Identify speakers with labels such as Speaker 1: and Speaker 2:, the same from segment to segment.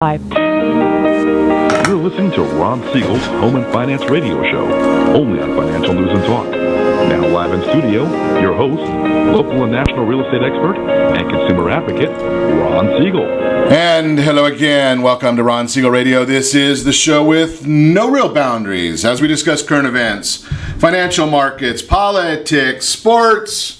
Speaker 1: You're listening to Ron Siegel's Home and Finance Radio Show, only on Financial News and Talk. Now live in studio, your host, local and national real estate expert and consumer advocate, Ron Siegel.
Speaker 2: And hello again. Welcome to Ron Siegel Radio. This is the show with no real boundaries as we discuss current events, financial markets, politics, sports,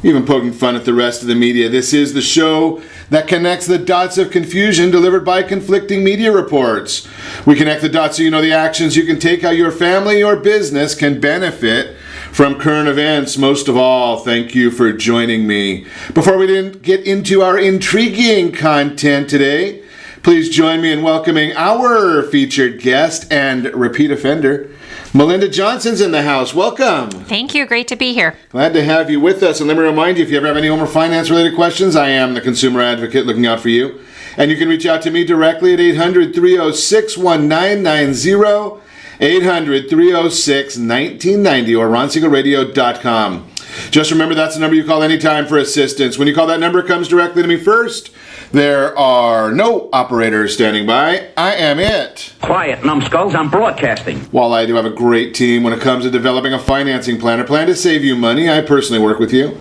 Speaker 2: even poking fun at the rest of the media. This is the show that connects the dots of confusion delivered by conflicting media reports. We connect the dots so you know the actions you can take, how your family or business can benefit from current events. Most of all, thank you for joining me. Before we get into our intriguing content today, please join me in welcoming our featured guest and repeat offender. Melinda Johnson's in the house. Welcome.
Speaker 3: Thank you. Great to be here.
Speaker 2: Glad to have you with us. And let me remind you, if you ever have any home or finance related questions, I am the consumer advocate looking out for you. And you can reach out to me directly at 800-306-1990, 800-306-1990, or ronsiegelradio.com. Just remember, that's the number you call anytime for assistance. When you call that number, it comes directly to me first. There are no operators standing by. I am it.
Speaker 4: Quiet, numbskulls, I'm broadcasting.
Speaker 2: While I do have a great team when it comes to developing a financing plan, a plan to save you money, I personally work with you.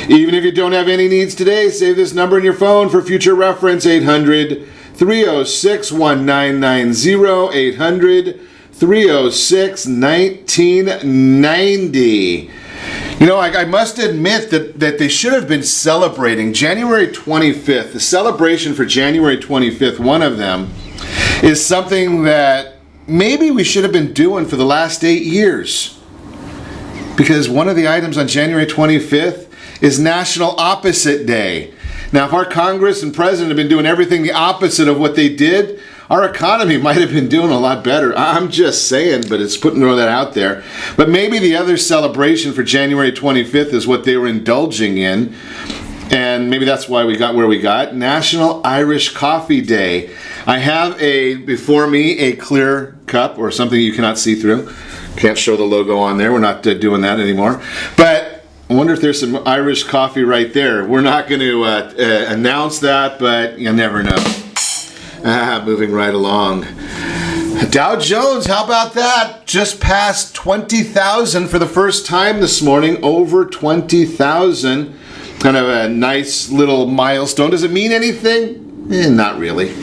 Speaker 2: Even if you don't have any needs today, save this number in your phone for future reference, 800-306-1990, 800-306-1990. You know, I must admit that they should have been celebrating January 25th. The celebration for January 25th, one of them, is something that maybe we should have been doing for the last 8 years. Because one of the items on January 25th is National Opposite Day. Now, if our Congress and President have been doing everything the opposite of what they did, our economy might have been doing a lot better. I'm just saying, but it's putting all that out there. But maybe the other celebration for January 25th is what they were indulging in. And maybe that's why we got where we got. National Irish Coffee Day. I have before me a clear cup or something you cannot see through. Can't show the logo on there. We're not doing that anymore. But I wonder if there's some Irish coffee right there. We're not going to announce that, but you never know. Moving right along. Dow Jones, how about that? Just passed 20,000 for the first time this morning. Over 20,000. Kind of a nice little milestone. Does it mean anything? Not really.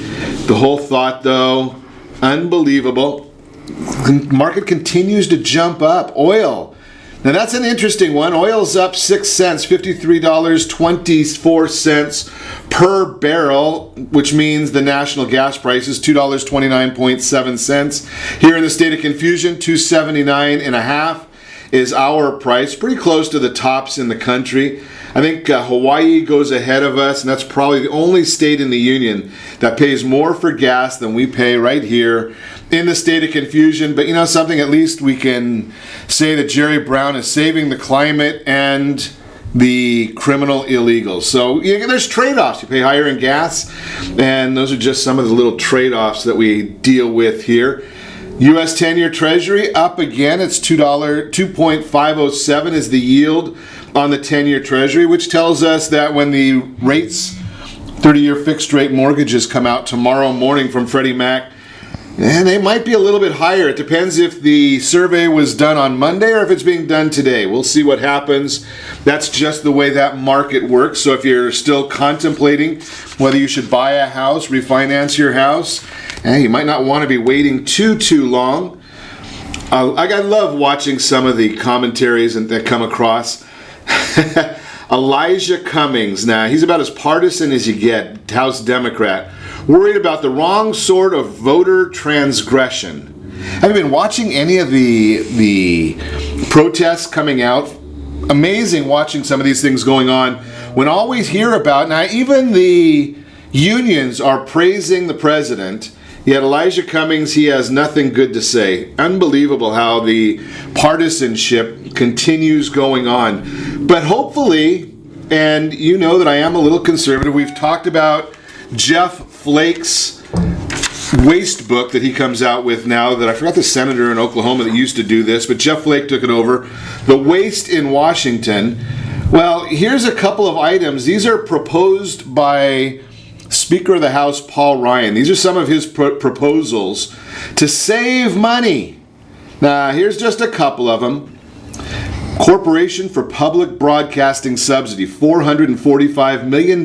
Speaker 2: The whole thought, though, unbelievable. The market continues to jump up. Oil. Now that's an interesting one. Oil's up 6 cents, $53.24 per barrel, which means the national gas price is $2.29.7. Here in the state of confusion, $2.79.5 is our price. Pretty close to the tops in the country. I think Hawaii goes ahead of us, and that's probably the only state in the union that pays more for gas than we pay right here in the state of confusion. But you know something, at least we can say that Jerry Brown is saving the climate and the criminal illegals. So there's trade-offs. You pay higher in gas, and those are just some of the little trade-offs that we deal with here. U.S. 10-year Treasury up again. It's $2.507 is the yield on the 10-year Treasury, which tells us that when the rates, 30-year fixed-rate mortgages come out tomorrow morning from Freddie Mac, and they might be a little bit higher. It depends if the survey was done on Monday or if it's being done today. We'll see what happens. That's just the way that market works. So if you're still contemplating whether you should buy a house, refinance your house, you might not want to be waiting too long. I love watching some of the commentaries that come across. Elijah Cummings, now he's about as partisan as you get, House Democrat, worried about the wrong sort of voter transgression. Have you been watching any of the protests coming out? Amazing watching some of these things going on when all we hear about, now even the unions are praising the president, yet Elijah Cummings, he has nothing good to say. Unbelievable how the partisanship continues going on. But hopefully, and you know that I am a little conservative, we've talked about Jeff Flake's waste book that he comes out with now, that I forgot the senator in Oklahoma that used to do this, but Jeff Flake took it over. The Waste in Washington. Well, here's a couple of items. These are proposed by Speaker of the House Paul Ryan. These are some of his proposals to save money. Now, here's just a couple of them. Corporation for Public Broadcasting Subsidy, $445 million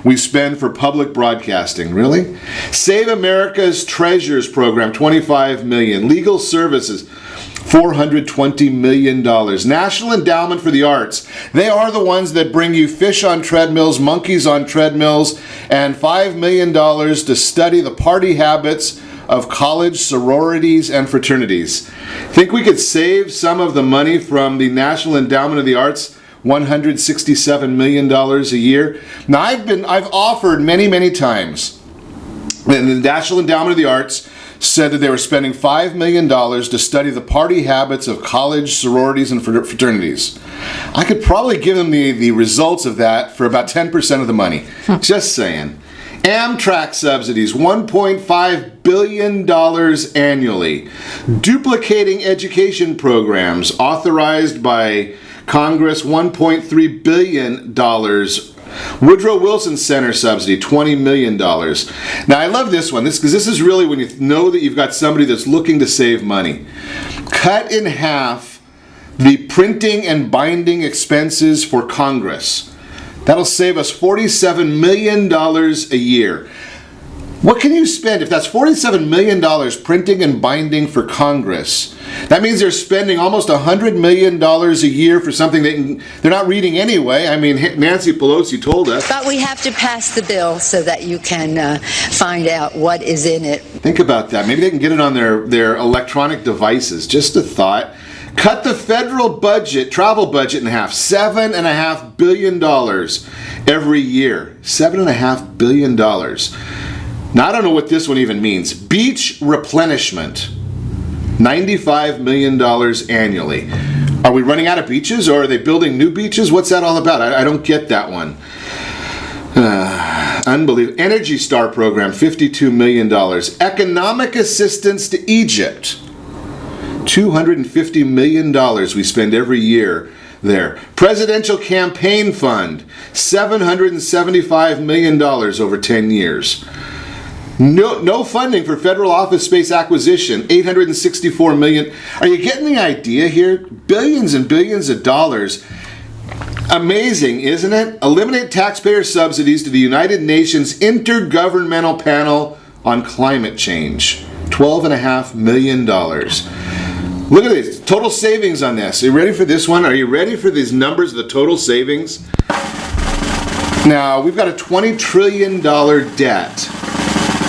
Speaker 2: we spend for public broadcasting. Really? Save America's Treasures Program, $25 million. Legal Services, $420 million. National Endowment for the Arts. They are the ones that bring you fish on treadmills, monkeys on treadmills, and $5 million to study the party habits of college sororities and fraternities. Think we could save some of the money from the National Endowment of the Arts? $167 million a year. Now, I've offered many times, and the National Endowment of the Arts said that they were spending $5 million to study the party habits of college sororities and fraternities. I could probably give them the results of that for about 10% of the money. Just saying. Amtrak subsidies, $1.5 billion annually. Duplicating education programs authorized by Congress, $1.3 billion. Woodrow Wilson Center subsidy, $20 million. Now, I love this one, because this is really when you know that you've got somebody that's looking to save money. Cut in half the printing and binding expenses for Congress. That'll save us $47 million a year. What can you spend if that's $47 million printing and binding for Congress? That means they're spending almost $100 million a year for something they're not reading anyway. I mean, Nancy Pelosi told us.
Speaker 3: But we have to pass the bill so that you can find out what is in it.
Speaker 2: Think about that. Maybe they can get it on their electronic devices. Just a thought. Cut the federal budget, travel budget in half, $7.5 billion every year. $7.5 billion. Now, I don't know what this one even means. Beach replenishment, $95 million annually. Are we running out of beaches, or are they building new beaches? What's that all about? I don't get that one. Unbelievable. Energy Star program, $52 million. Economic assistance to Egypt, $250 million we spend every year there. Presidential Campaign Fund, $775 million over 10 years. No funding for federal office space acquisition, $864 million. Are you getting the idea here? Billions and billions of dollars. Amazing, isn't it? Eliminate taxpayer subsidies to the United Nations Intergovernmental Panel on Climate Change, $12.5 million. Look at this. Total savings on this. Are you ready for this one? Are you ready for these numbers, the total savings? Now, we've got a $20 trillion debt.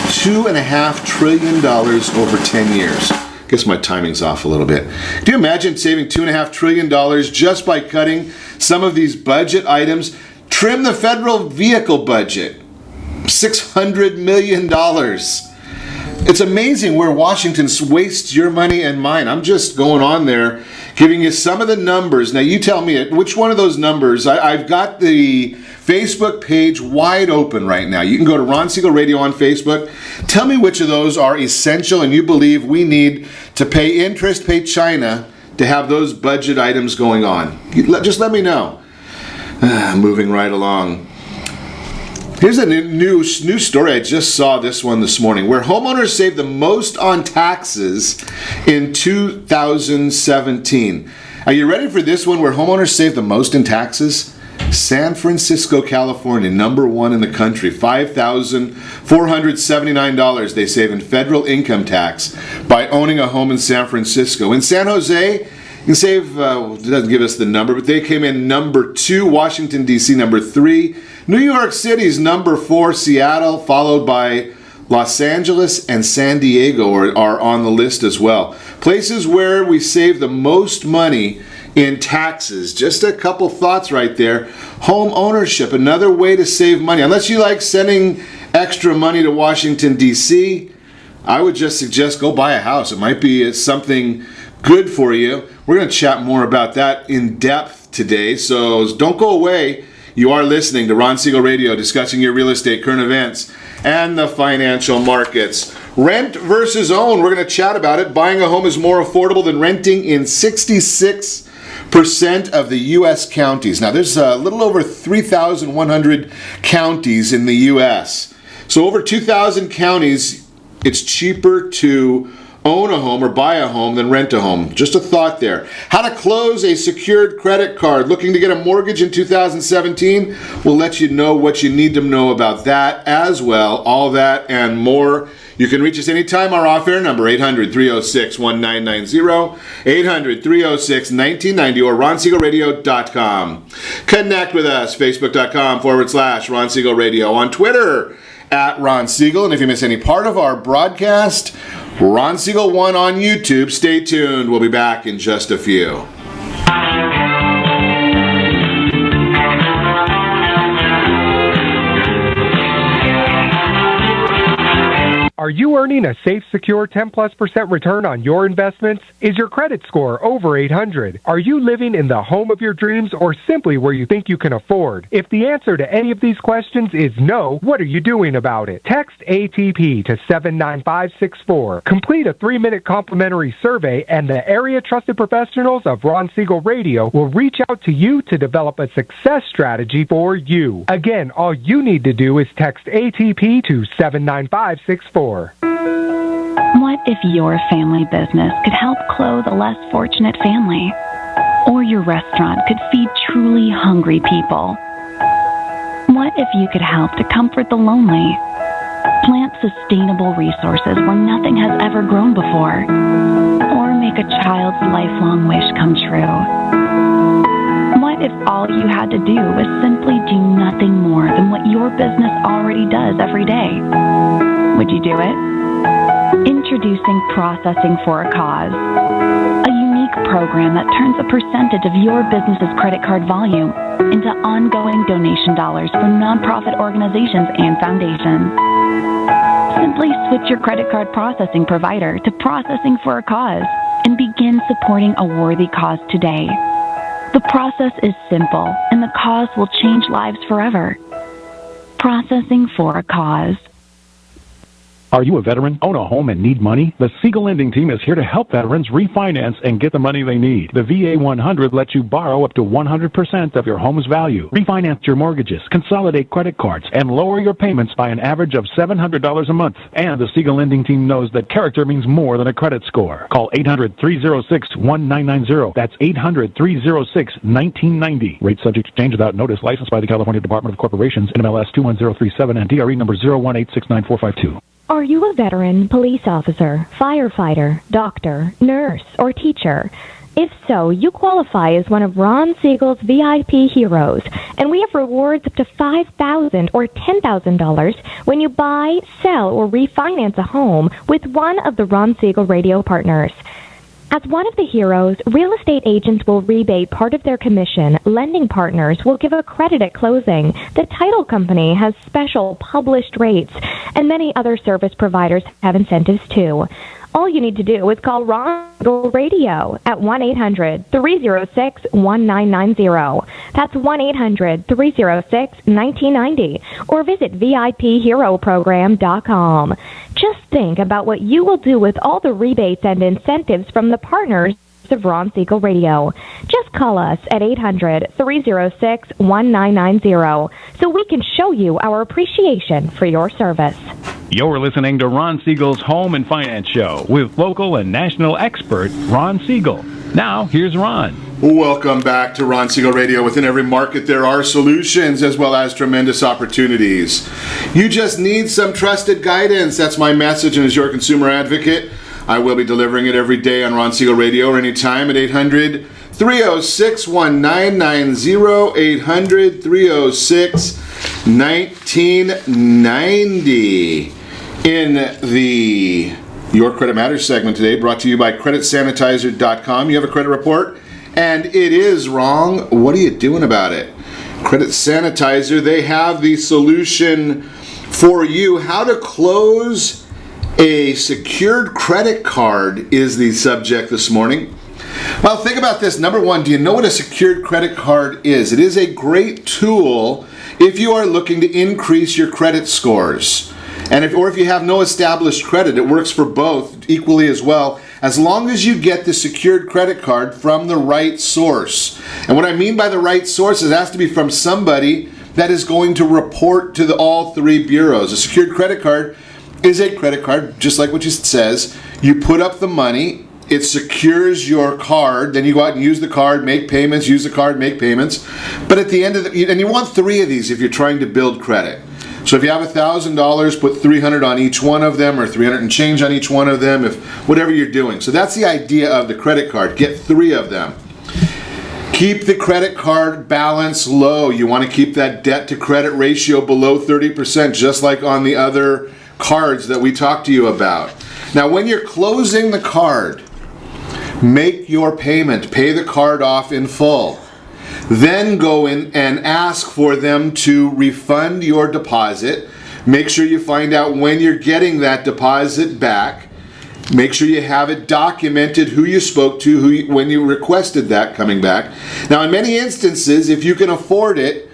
Speaker 2: $2.5 trillion over 10 years. Guess my timing's off a little bit. Do you imagine saving $2.5 trillion just by cutting some of these budget items? Trim the federal vehicle budget. $600 million. It's amazing where Washington wastes your money and mine. I'm just going on there, giving you some of the numbers. Now, you tell me which one of those numbers. I've got the Facebook page wide open right now. You can go to Ron Siegel Radio on Facebook. Tell me which of those are essential and you believe we need to pay interest, pay China to have those budget items going on. Just let me know. Moving right along. Here's a new story. I just saw this one this morning, where homeowners saved the most on taxes in 2017. Are you ready for this one, where homeowners saved the most in taxes? San Francisco, California, number one in the country. $5,479 they save in federal income tax by owning a home in San Francisco. In San Jose, you can save, it doesn't give us the number, but they came in number 2. Washington, D.C., number 3. New York City's number 4. Seattle, followed by Los Angeles and San Diego are on the list as well. Places where we save the most money in taxes. Just a couple thoughts right there. Home ownership, another way to save money. Unless you like sending extra money to Washington, D.C., I would just suggest go buy a house. It might be something good for you. We're going to chat more about that in depth today, so don't go away. You are listening to Ron Siegel Radio, discussing your real estate, current events, and the financial markets. Rent versus own, we're going to chat about it. Buying a home is more affordable than renting in 66 of the U.S. counties. Now, there's a little over 3,100 counties in the U.S. So over 2,000 counties, it's cheaper to own a home or buy a home than rent a home. Just a thought there. How to close a secured credit card. Looking to get a mortgage in 2017? We'll let you know what you need to know about that as well. All that and more. You can reach us anytime. Our off-air number, 800-306-1990, 800-306-1990, or ronsiegelradio.com. Connect with us, facebook.com/Ron Siegel Radio. On Twitter, @Ron Siegel. And if you miss any part of our broadcast, Ron Siegel 1 on YouTube. Stay tuned. We'll be back in just a few.
Speaker 5: Are you earning a safe, secure 10+% return on your investments? Is your credit score over 800? Are you living in the home of your dreams or simply where you think you can afford? If the answer to any of these questions is no, what are you doing about it? Text ATP to 79564. Complete a 3-minute complimentary survey and the area trusted professionals of Ron Siegel Radio will reach out to you to develop a success strategy for you. Again, all you need to do is text ATP to 79564.
Speaker 6: What if your family business could help clothe a less fortunate family? Or your restaurant could feed truly hungry people? What if you could help to comfort the lonely? Plant sustainable resources where nothing has ever grown before? Or make a child's lifelong wish come true? What if all you had to do was simply do nothing more than what your business already does every day? Would you do it? Introducing Processing for a Cause, a unique program that turns a percentage of your business's credit card volume into ongoing donation dollars for nonprofit organizations and foundations. Simply switch your credit card processing provider to Processing for a Cause and begin supporting a worthy cause today. The process is simple, and the cause will change lives forever. Processing for a Cause.
Speaker 7: Are you a veteran, own a home, and need money? The Siegel Lending Team is here to help veterans refinance and get the money they need. The VA 100 lets you borrow up to 100% of your home's value, refinance your mortgages, consolidate credit cards, and lower your payments by an average of $700 a month. And the Siegel Lending Team knows that character means more than a credit score. Call 800-306-1990. That's 800-306-1990. Rate subject to change without notice. Licensed by the California Department of Corporations, NMLS 21037, and DRE number 018694452.
Speaker 8: Are you a veteran, police officer, firefighter, doctor, nurse, or teacher? If so, you qualify as one of Ron Siegel's VIP heroes, and we have rewards up to $5,000 or $10,000 when you buy, sell, or refinance a home with one of the Ron Siegel radio partners. As one of the heroes, real estate agents will rebate part of their commission. Lending partners will give a credit at closing. The title company has special published rates, and many other service providers have incentives too. All you need to do is call Ron Siegel Radio at 1-800-306-1990. That's 1-800-306-1990. Or visit VIPHeroProgram.com. Just think about what you will do with all the rebates and incentives from the partners of Ron Siegel Radio. Just call us at 800-306-1990 so we can show you our appreciation for your service.
Speaker 7: You're listening to Ron Siegel's Home and Finance Show with local and national expert Ron Siegel. Now, here's Ron.
Speaker 2: Welcome back to Ron Siegel Radio. Within every market, there are solutions as well as tremendous opportunities. You just need some trusted guidance. That's my message, and as your consumer advocate, I will be delivering it every day on Ron Siegel Radio or anytime at 800-306-1990, 800-306-1990. In the Your Credit Matters segment today, brought to you by CreditSanitizer.com. You have a credit report, and it is wrong. What are you doing about it? Credit Sanitizer, they have the solution for you. How to close a secured credit card is the subject this morning. Well, think about this. Number one, do you know what a secured credit card is? It is a great tool if you are looking to increase your credit scores. And if you have no established credit, it works for both equally as well as long as you get the secured credit card from the right source. And what I mean by the right source is it has to be from somebody that is going to report to all three bureaus. A secured credit card is a credit card, just like what it says. You put up the money, it secures your card, then you go out and use the card, make payments, use the card, make payments. But at the end of and you want 3 of these if you're trying to build credit. So if you have $1,000, put $300 on each one of them, or $300 and change on each one of them, if whatever you're doing. So that's the idea of the credit card. Get 3 of them. Keep the credit card balance low. You want to keep that debt to credit ratio below 30%, just like on the other cards that we talked to you about. Now, when you're closing the card, make your payment. Pay the card off in full. Then go in and ask for them to refund your deposit. Make sure you find out when you're getting that deposit back. Make sure you have it documented who you spoke to, when you requested that coming back. Now, in many instances, if you can afford it,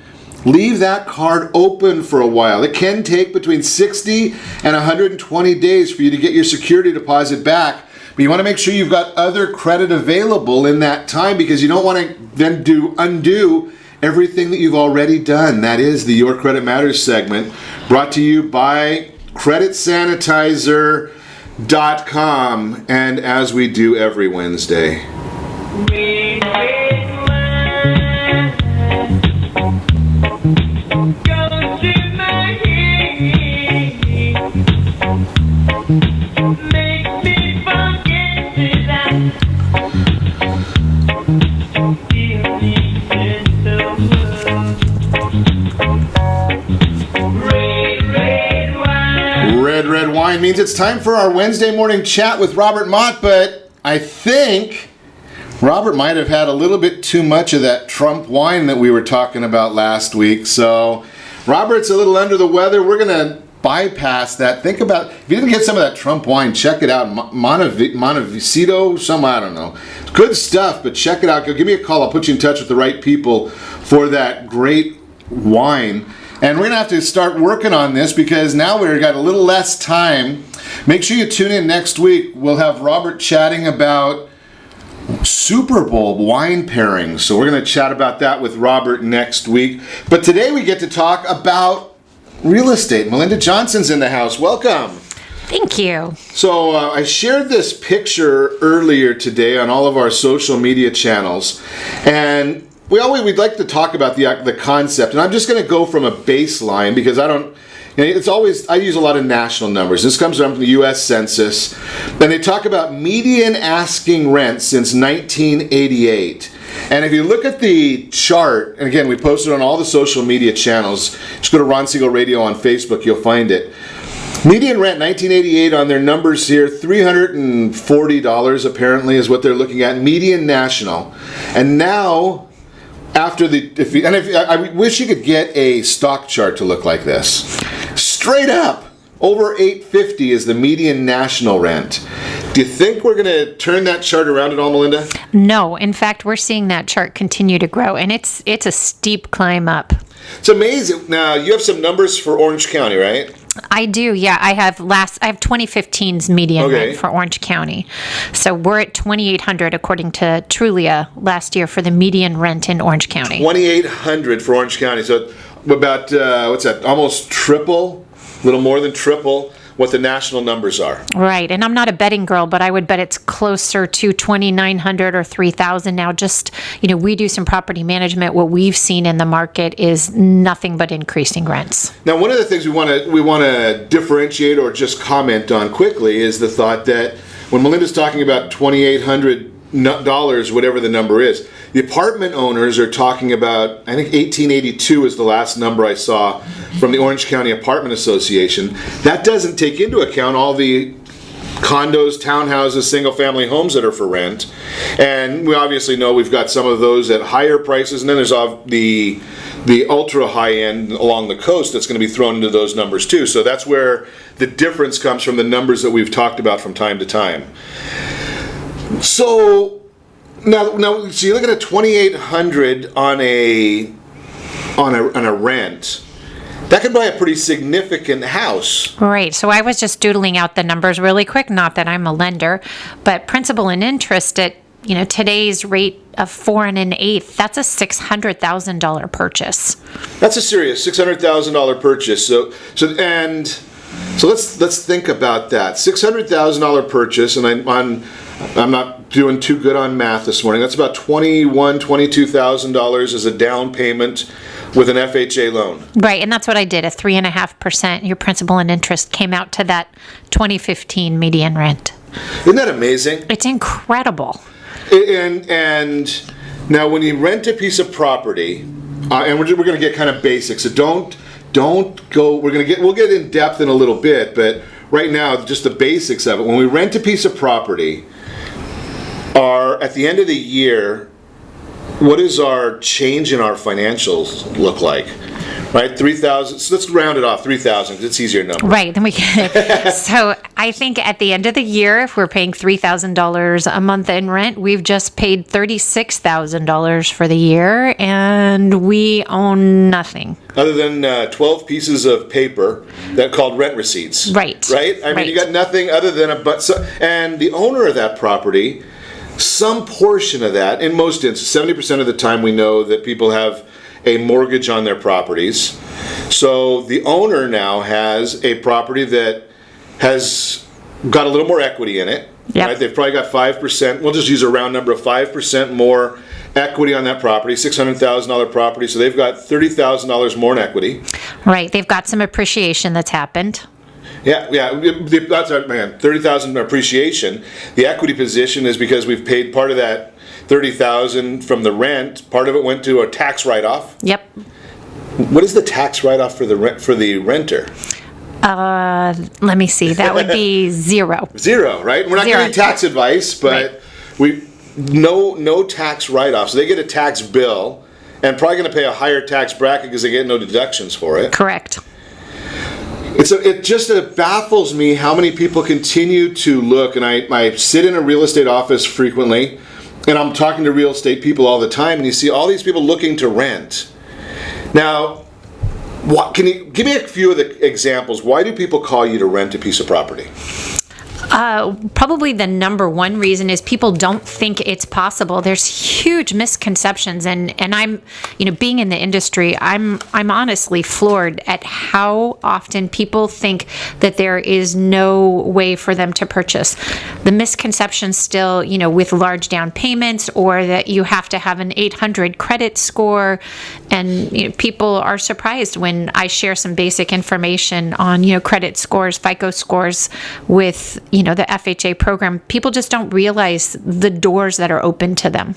Speaker 2: leave that card open for a while. It can take between 60 and 120 days for you to get your security deposit back. But you want to make sure you've got other credit available in that time, because you don't want to then undo everything that you've already done. That is the Your Credit Matters segment, brought to you by CreditSanitizer.com, and as we do every Wednesday. Red wine means it's time for our Wednesday morning chat with Robert Mott, but I think Robert might have had a little bit too much of that Trump wine that we were talking about last week. So Robert's a little under the weather. We're going to bypass that. Think about, if you didn't get some of that Trump wine, check it out. Montevicino, I don't know. Good stuff, but check it out. Give me a call. I'll put you in touch with the right people for that great wine. And we're going to have to start working on this, because now we've got a little less time. Make sure you tune in next week. We'll have Robert chatting about Super Bowl wine pairings. So we're going to chat about that with Robert next week. But today we get to talk about real estate. Melinda Johnson's in the house. Welcome.
Speaker 9: Thank you.
Speaker 2: So I shared this picture earlier today on all of our social media channels. And we'd like to talk about the concept, and I'm just going to go from a baseline, because I use a lot of national numbers. This comes from the U.S. Census, and they talk about median asking rent since 1988. And if you look at the chart, and again, we posted on all the social media channels, just go to Ron Siegel Radio on Facebook, you'll find it. Median rent 1988 on their numbers here, $340 apparently is what they're looking at, median national. And now, I wish you could get a stock chart to look like this. Straight up, over $850 is the median national rent. Do you think we're going to turn that chart around at all, Melinda?
Speaker 9: No. In fact, we're seeing that chart continue to grow, and it's a steep climb up.
Speaker 2: It's amazing. Now, you have some numbers for Orange County, right?
Speaker 9: I do, yeah. I have 2015's median rent for Orange County. So we're at $2,800 according to Trulia last year for the median rent in Orange County.
Speaker 2: $2,800 for Orange County. So about, almost triple, a little more than triple what the national numbers are.
Speaker 9: Right. And I'm not a betting girl, but I would bet it's closer to $2,900 or $3,000 now. Just, we do some property management. What we've seen in the market is nothing but increasing rents.
Speaker 2: Now, one of the things we want to differentiate or just comment on quickly is the thought that when Melinda's talking about $2,800, whatever the number is, the apartment owners are talking about, I think 1882 is the last number I saw from the Orange County Apartment Association. That doesn't take into account all the condos, townhouses, single-family homes that are for rent. And we obviously know we've got some of those at higher prices, and then there's the ultra high end along the coast that's going to be thrown into those numbers too. So that's where the difference comes from the numbers that we've talked about from time to time. So now, so you look at a $2,800 on a rent, that could buy a pretty significant house.
Speaker 9: Right. So I was just doodling out the numbers really quick, not that I'm a lender, but principal and interest at, today's rate of 4 1/8, that's a $600,000 purchase.
Speaker 2: That's a serious $600,000 purchase. So let's think about that. $600,000 purchase, and I'm not doing too good on math this morning. That's about $22,000 as a down payment with an FHA loan.
Speaker 9: Right, and that's what I did. A 3.5%. Your principal and interest came out to that 2015 median rent.
Speaker 2: Isn't that amazing?
Speaker 9: It's incredible.
Speaker 2: And now, when you rent a piece of property, and we're going to get kind of basic, so don't go. We'll get in depth in a little bit, but right now, just the basics of it. When we rent a piece of property, at the end of the year, what does our change in our financials look like? Right, 3,000. So let's round it off, 3,000, because it's easier number.
Speaker 9: Right, then we can. So I think at the end of the year, if we're paying $3,000 a month in rent, we've just paid $36,000 for the year, and we own nothing.
Speaker 2: Other than 12 pieces of paper that called rent receipts.
Speaker 9: Right.
Speaker 2: Right. I mean, you got nothing other than and the owner of that property, some portion of that, in most instances, 70% of the time, we know that people have a mortgage on their properties. So the owner now has a property that has got a little more equity in it.
Speaker 9: Yep.
Speaker 2: Right? They've probably got 5%. We'll just use a round number of 5% more equity on that property, $600,000 property. So they've got $30,000 more in equity.
Speaker 9: Right. They've got some appreciation that's happened.
Speaker 2: Yeah, that's our man. $30,000 appreciation. The equity position is because we've paid part of that $30,000 from the rent. Part of it went to a tax write-off.
Speaker 9: Yep.
Speaker 2: What is the tax write-off for the renter?
Speaker 9: Let me see. That would be zero.
Speaker 2: Zero, right? We're not giving tax advice, but we no tax write-off. So they get a tax bill, and probably going to pay a higher tax bracket because they get no deductions for it.
Speaker 9: Correct.
Speaker 2: It baffles me how many people continue to look, and I sit in a real estate office frequently, and I'm talking to real estate people all the time, and you see all these people looking to rent. Now, can you give me a few of the examples? Why do people call you to rent a piece of property?
Speaker 9: Probably the number one reason is people don't think it's possible. There's huge misconceptions, and I'm, being in the industry, I'm honestly floored at how often people think that there is no way for them to purchase. The misconception still, with large down payments, or that you have to have an 800 credit score, and people are surprised when I share some basic information on credit scores, FICO scores with the FHA program. People just don't realize the doors that are open to them.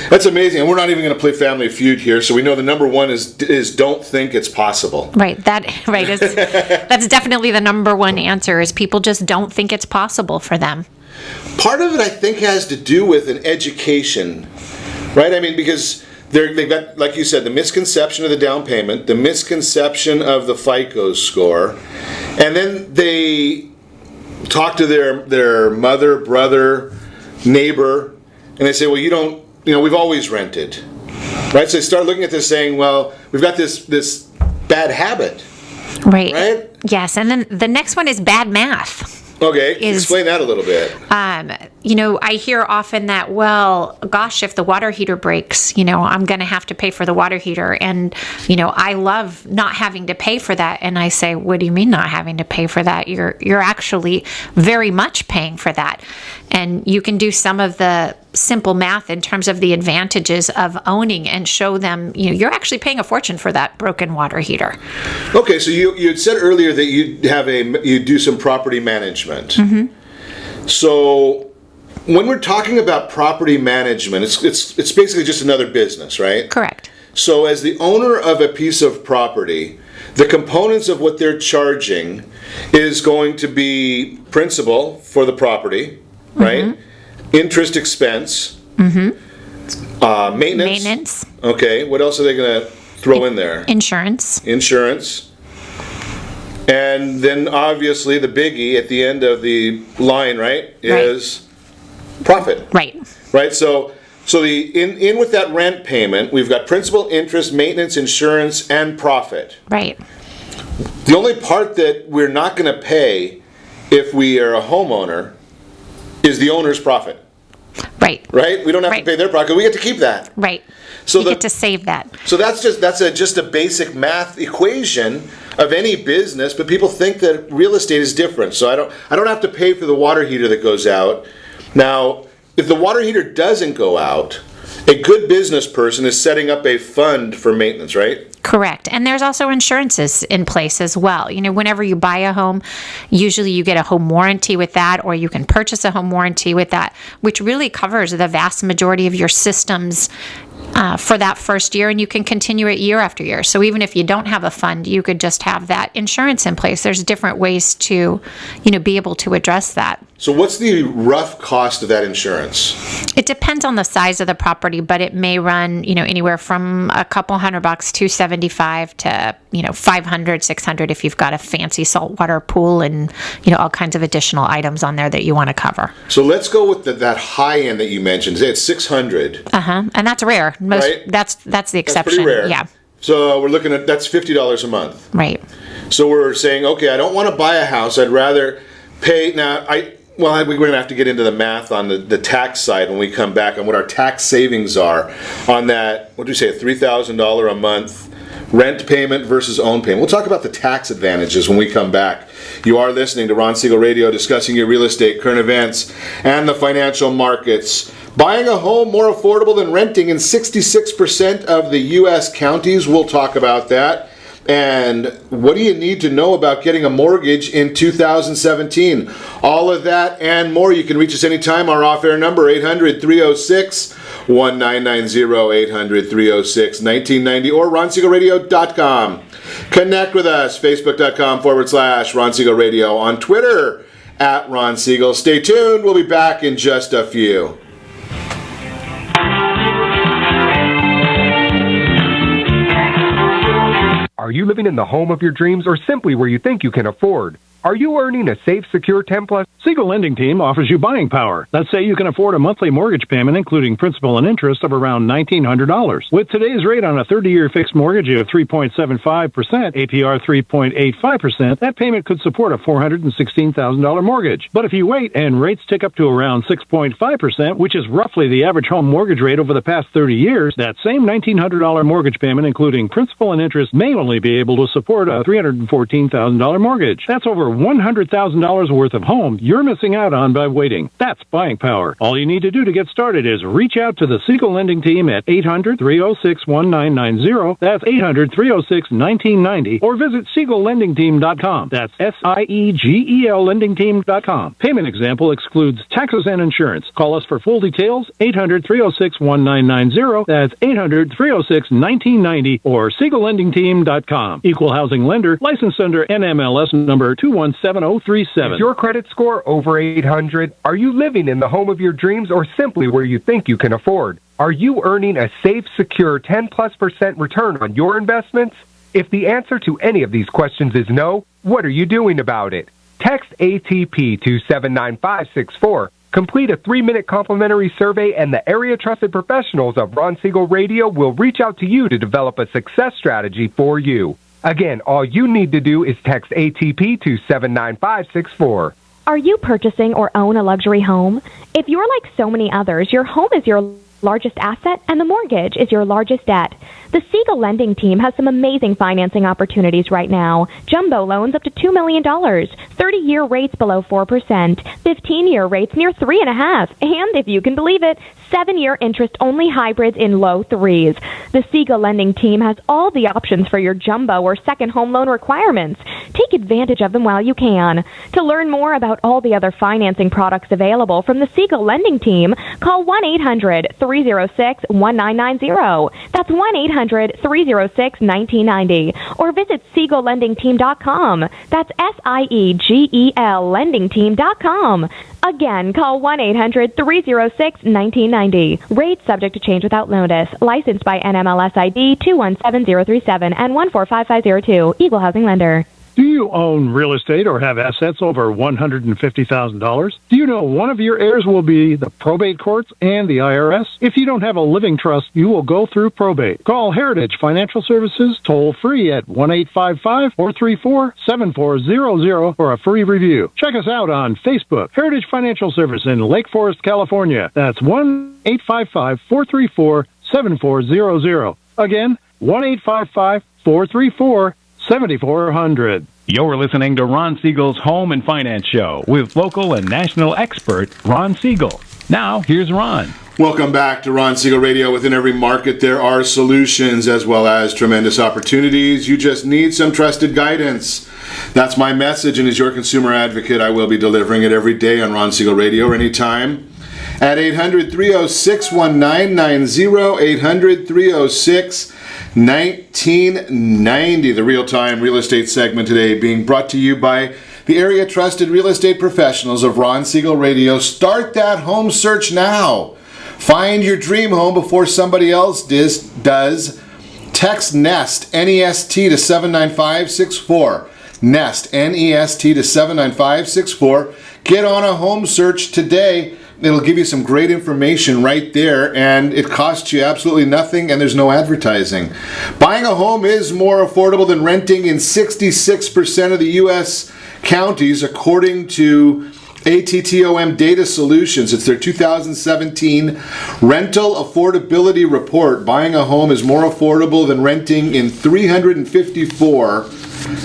Speaker 2: That's amazing. And we're not even going to play Family Feud here, so we know the number one is don't think it's possible.
Speaker 9: Right. That's definitely the number one answer, is people just don't think it's possible for them.
Speaker 2: Part of it, I think, has to do with an education, right? I mean, because they've got, like you said, the misconception of the down payment, the misconception of the FICO score, and then they talk to their mother, brother, neighbor, and they say, well, we've always rented, right? So they start looking at this saying, well, we've got this bad habit.
Speaker 9: Right? Yes, and then the next one is bad math.
Speaker 2: Okay, explain that a little bit.
Speaker 9: I hear often that, well, gosh, if the water heater breaks, I'm going to have to pay for the water heater. And, I love not having to pay for that. And I say, what do you mean not having to pay for that? You're actually very much paying for that. And you can do some of the simple math in terms of the advantages of owning and show them, you're actually paying a fortune for that broken water heater.
Speaker 2: Okay, so you had said earlier that you do some property management. Mm-hmm. So when we're talking about property management, it's basically just another business, right?
Speaker 9: Correct.
Speaker 2: So as the owner of a piece of property, the components of what they're charging is going to be principal for the property, right? Mm-hmm. Interest expense, mm-hmm. Maintenance. Okay, what else are they going to throw in there?
Speaker 9: Insurance.
Speaker 2: And then obviously the biggie at the end of the line, right, is profit. Right. So in with that rent payment, we've got principal, interest, maintenance, insurance, and profit.
Speaker 9: Right.
Speaker 2: The only part that we're not going to pay if we are a homeowner is the owner's profit.
Speaker 9: Right.
Speaker 2: Right? We don't have to pay their profit. We get to keep that.
Speaker 9: Right.
Speaker 2: So
Speaker 9: you get to save that.
Speaker 2: So that's just a basic math equation of any business, but people think that real estate is different. So I don't have to pay for the water heater that goes out. Now, if the water heater doesn't go out, a good business person is setting up a fund for maintenance, right?
Speaker 9: Correct. And there's also insurances in place as well. You know, whenever you buy a home, usually you get a home warranty with that, or you can purchase a home warranty with that, which really covers the vast majority of your systems for that first year, and you can continue it year after year. So even if you don't have a fund, you could just have that insurance in place. There's different ways to, be able to address that.
Speaker 2: So what's the rough cost of that insurance?
Speaker 9: It depends on the size of the property, but it may run, anywhere from a couple $100 to $75 to, $500, $600 if you've got a fancy saltwater pool and, all kinds of additional items on there that you want to cover.
Speaker 2: So let's go with that high end that you mentioned. Say it's $600.
Speaker 9: And that's rare.
Speaker 2: Right?
Speaker 9: That's the exception.
Speaker 2: That's pretty rare.
Speaker 9: Yeah.
Speaker 2: So we're looking at, that's $50 a month.
Speaker 9: Right.
Speaker 2: So we're saying, okay, I don't want to buy a house. I'd rather pay. Now, we're going to have to get into the math on the tax side when we come back on what our tax savings are on that, what do you say, $3,000 a month rent payment versus own payment. We'll talk about the tax advantages when we come back. You are listening to Ron Siegel Radio, discussing your real estate, current events, and the financial markets. Buying a home more affordable than renting in 66% of the U.S. counties. We'll talk about that. And what do you need to know about getting a mortgage in 2017? All of that and more. You can reach us anytime. Our off-air number, 800-306-1990, 800-306-1990, or RonSiegelRadio.com. Connect with us, Facebook.com/Ron Siegel Radio, on Twitter @Ron Siegel. Stay tuned. We'll be back in just a few.
Speaker 5: Are you living in the home of your dreams or simply where you think you can afford? Are you earning a safe, secure 10+?
Speaker 7: Siegel Lending Team offers you buying power. Let's say you can afford a monthly mortgage payment, including principal and interest, of around $1,900. With today's rate on a 30-year fixed mortgage of 3.75%, APR 3.85%, that payment could support a $416,000 mortgage. But if you wait and rates tick up to around 6.5%, which is roughly the average home mortgage rate over the past 30 years, that same $1,900 mortgage payment, including principal and interest, may only be able to support a $314,000 mortgage. That's over $100,000 worth of home you're missing out on by waiting. That's buying power. All you need to do to get started is reach out to the Siegel Lending Team at 800-306-1990. That's 800-306-1990. Or visit SiegelLendingTeam.com. That's SIEGEL LendingTeam.com. Payment example excludes taxes and insurance. Call us for full details, 800-306-1990. That's 800-306-1990 or SiegelLendingTeam.com. Equal housing lender, licensed under NMLS number 217037.
Speaker 5: Is your credit score over 800? Are you living in the home of your dreams or simply where you think you can afford? Are you earning a safe, secure 10+% return on your investments? If the answer to any of these questions is no, what are you doing about it? Text ATP to 79564. Complete a 3-minute complimentary survey, and the area trusted professionals of Ron Siegel Radio will reach out to you to develop a success strategy for you. Again, all you need to do is text ATP to 79564.
Speaker 8: Are you purchasing or own a luxury home? If you're like so many others, your home is your largest asset and the mortgage is your largest debt. The Siegel Lending Team has some amazing financing opportunities right now. Jumbo loans up to $2 million, 30-year rates below 4%, 15-year rates near 3.5%, and if you can believe it, 7-year interest-only hybrids in low 3s. The Siegel Lending Team has all the options for your jumbo or second home loan requirements. Take advantage of them while you can. To learn more about all the other financing products available from the Siegel Lending Team, call 1-800-306-1990. That's 1-800-306-1990. Or visit SiegelLendingTeam.com. That's SIEGEL LendingTeam.com. Again, call 1-800-306-1990. Rates subject to change without notice. Licensed by NMLS ID 217037 and 145502. Equal housing lender.
Speaker 7: Do you own real estate or have assets over $150,000? Do you know one of your heirs will be the probate courts and the IRS? If you don't have a living trust, you will go through probate. Call Heritage Financial Services toll free at 1-855-434-7400 for a free review. Check us out on Facebook, Heritage Financial Service in Lake Forest, California. That's 1-855-434-7400. Again, 1-855-434-7400.
Speaker 10: You're listening to Ron Siegel's Home and Finance Show with local and national expert Ron Siegel. Now, here's Ron.
Speaker 2: Welcome back to Ron Siegel Radio. Within every market, there are solutions as well as tremendous opportunities. You just need some trusted guidance. That's my message, and as your consumer advocate, I will be delivering it every day on Ron Siegel Radio or anytime at 800-306-1990, 800-306-1990. The real-time real estate segment today being brought to you by the area trusted real estate professionals of Ron Siegel Radio. Start that home search now. Find your dream home before somebody else does. Text NEST, N-E-S-T, to 79564. NEST, N-E-S-T, to 79564. Get on a home search today. It'll give you some great information right there, and it costs you absolutely nothing, and there's no advertising. Buying a home is more affordable than renting in 66% of the U.S. counties, according to ATTOM Data Solutions. It's their 2017 Rental Affordability Report. Buying a home is more affordable than renting in 354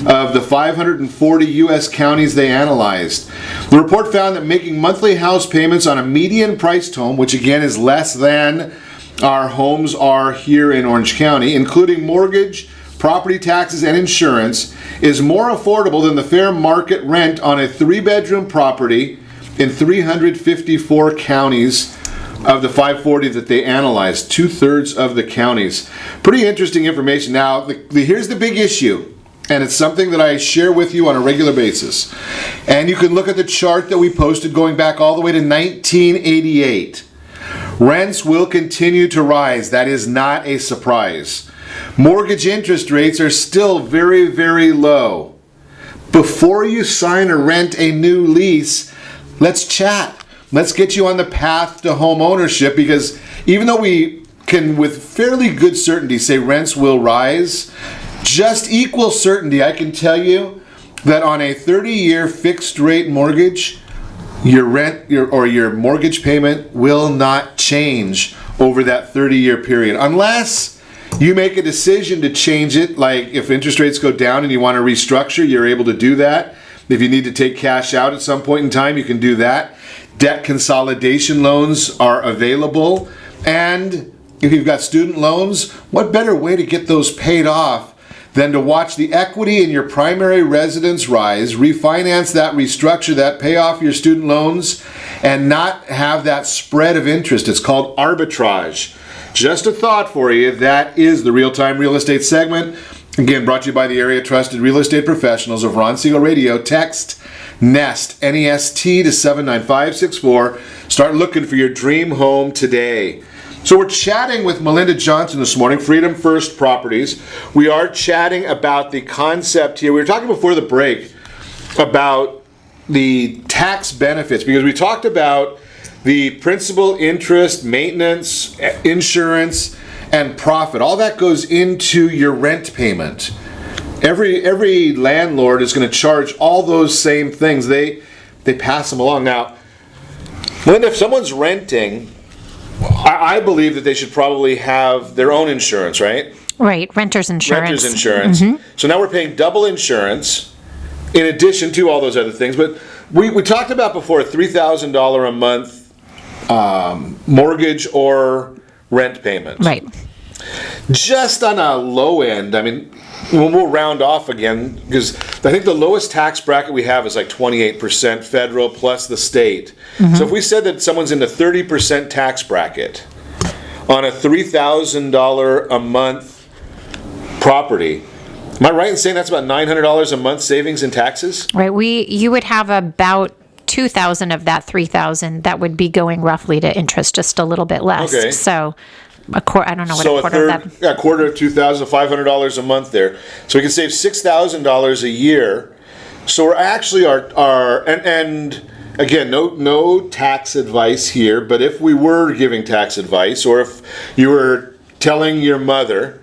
Speaker 2: of the 540 U.S. counties they analyzed. The report found that making monthly house payments on a median priced home, which again is less than our homes are here in Orange County, including mortgage, property taxes, and insurance, is more affordable than the fair market rent on a 3-bedroom property in 354 counties of the 540 that they analyzed, 2/3 of the counties. Pretty interesting information. Now, here's the big issue, and it's something that I share with you on a regular basis. And you can look at the chart that we posted going back all the way to 1988. Rents will continue to rise. That is not a surprise. Mortgage interest rates are still very, very low. Before you sign or rent a new lease, let's chat. Let's get you on the path to home ownership, because even though we can with fairly good certainty say rents will rise, just equal certainty, I can tell you that on a 30-year fixed rate mortgage, your mortgage payment will not change over that 30-year period, unless you make a decision to change it. Like if interest rates go down and you want to restructure, you're able to do that. If you need to take cash out at some point in time, you can do that. Debt consolidation loans are available. And if you've got student loans, what better way to get those paid off than to watch the equity in your primary residence rise, refinance that, restructure that, pay off your student loans, and not have that spread of interest. It's called arbitrage. Just a thought for you. That is the real-time real estate segment. Again, brought to you by the area trusted real estate professionals of Ron Siegel Radio. Text NEST, N-E-S-T, to 79564. Start looking for your dream home today. So we're chatting with Melinda Johnson this morning, Freedom First Properties. We are chatting about the concept here. We were talking before the break about the tax benefits, because we talked about the principal, interest, maintenance, insurance, and profit. All that goes into your rent payment. Every landlord is going to charge all those same things. They pass them along. Now, Linda, if someone's renting, I believe that they should probably have their own insurance, right?
Speaker 9: Right, renter's insurance.
Speaker 2: Renter's insurance. Mm-hmm. So now we're paying double insurance in addition to all those other things. But we talked about before $3,000 a month mortgage or rent payment.
Speaker 9: Right.
Speaker 2: Just on a low end, I mean, we'll round off again, because I think the lowest tax bracket we have is like 28% federal plus the state. Mm-hmm. So if we said that someone's in the 30% tax bracket on a $3,000 a month property, am I right in saying that's about $900 a month savings in taxes?
Speaker 9: Right. You would have about 2,000 of that 3,000, that would be going roughly to interest, just a little bit less.
Speaker 2: Okay.
Speaker 9: So I don't know what
Speaker 2: So
Speaker 9: a quarter of that.
Speaker 2: a quarter of $2,500 a month there. So we can save $6,000 a year. So we're actually and again, no tax advice here, but if we were giving tax advice, or if you were telling your mother,